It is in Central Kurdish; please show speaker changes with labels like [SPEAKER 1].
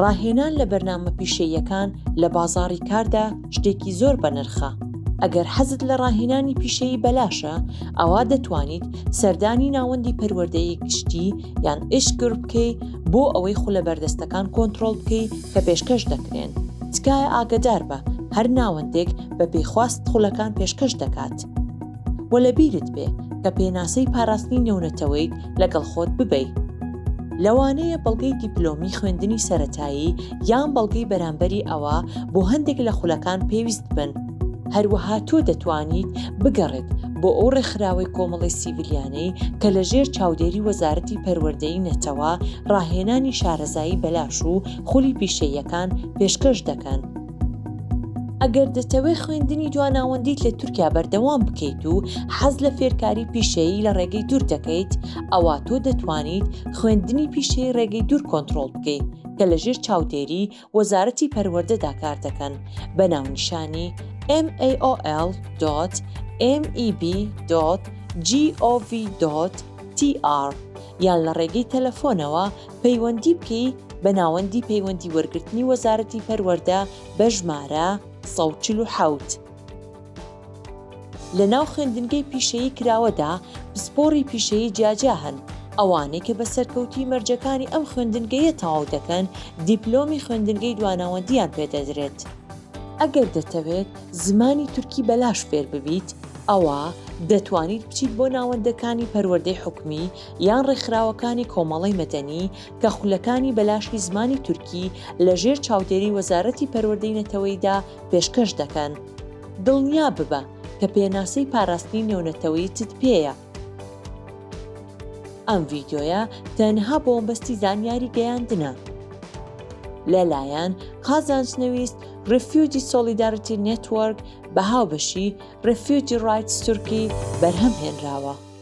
[SPEAKER 1] ڕاهێنان لە بەرنامە پیشەییەکان لە بازاڕی کاردا شتێکی زۆر بەنرخە. ئەگەر حەزت لە ڕاهێنانی پیشەیی بەلاشە، ئەوا دەتوانیت سەردانی ناوەندی پەروەردەیەک گشتی یان ئشکر بکەی بۆ ئەوەی خولەبەردەستەکان کۆنتڕۆڵ بکەی کە پێشکەش دەکرێن. تکایە ئاگادار بە هەر ناوەندێک بە پێخواست خولەکان پێشکەش دەکات. وە لەبیرت بێ کە پێناسەی پاراستنی نێونەتەوەیت لەگەڵ خۆت ببەی. لەوانەیە بەڵگەی دیپلۆمی خوێندنی سەرەتایی یان بەڵگەی بەرامبەری ئەوە بۆ هەندێک لە خولەکان پێویست بن. هەروەها تۆ دەتوانیت بگەڕێت بۆ ئەو ڕێکخراوەی کۆمەڵی سیڤیلیانەی کە لەژێر چاودێری وەزارەتی پەروەردەیی نەتەوە ڕاهێنانی شارەزایی بەلاش و خولی پیشەییەکان پێشکەش دەکەن. ئەگەر دەتەوێت خوێندنی دواناوەندیت لە تورکیا بەردەوام بکەیت و حەز لە فێرکاری پیشەیی لە ڕێگەی دوور دەکەیت، ئەوا تۆ دەتوانیت خوێندنی پیشەیی ڕێگەی دوور کۆنتڕۆڵ بکەیت کە لەژێر چاودێری وەزارەتی پەروەردەدا کار دەکەن بە ناونیشانی maol.meb.gov.tr یان لە ڕێگەی تەلەفۆنەوە پەیوەندی بکەی بە ناوەندی پەیوەندی وەرگرتنی وەزارەتی پەروەردە بە ژمارە 147. لە ناو خوێندنگەی پیشەیی کراوەدا پسپۆڕی پیشەیی جیاجیا هەن. ئەوانەی کە بە سەرکەوتی مەرجەکانی ئەم خوێندنگەیە تەواو دەکەن دیپلۆمی خوێندنگەی دواناوەندیان پێدەدرێت. ئەگەر دەتەوێت زمانی تورکی بەلاش فێر ببیت، ئەوە دەتوانیت بچیت بۆ ناوەندەکانی پەروەردەی حکومی یان ڕێکخراوەکانی کۆمەڵی مەدەنی کە خولەکانی بەلاشی زمانی تورکی لەژێر چاودێری وەزارەتی پەروەردەی نەتەوەییدا پێشکەش دەکەن. دڵنیا ببە کە پێناسەی پاراستنی نێونەتەوەییت پێیە. ئەم ڤیدیۆیە تەنها بۆ مەبەستی زانیاری گەیاندنە لەلایەن قازانجنەویست Refugee Solidarity Network بە هاوبەشی Refugee Rights Turkey بەرهەمهێنراوە.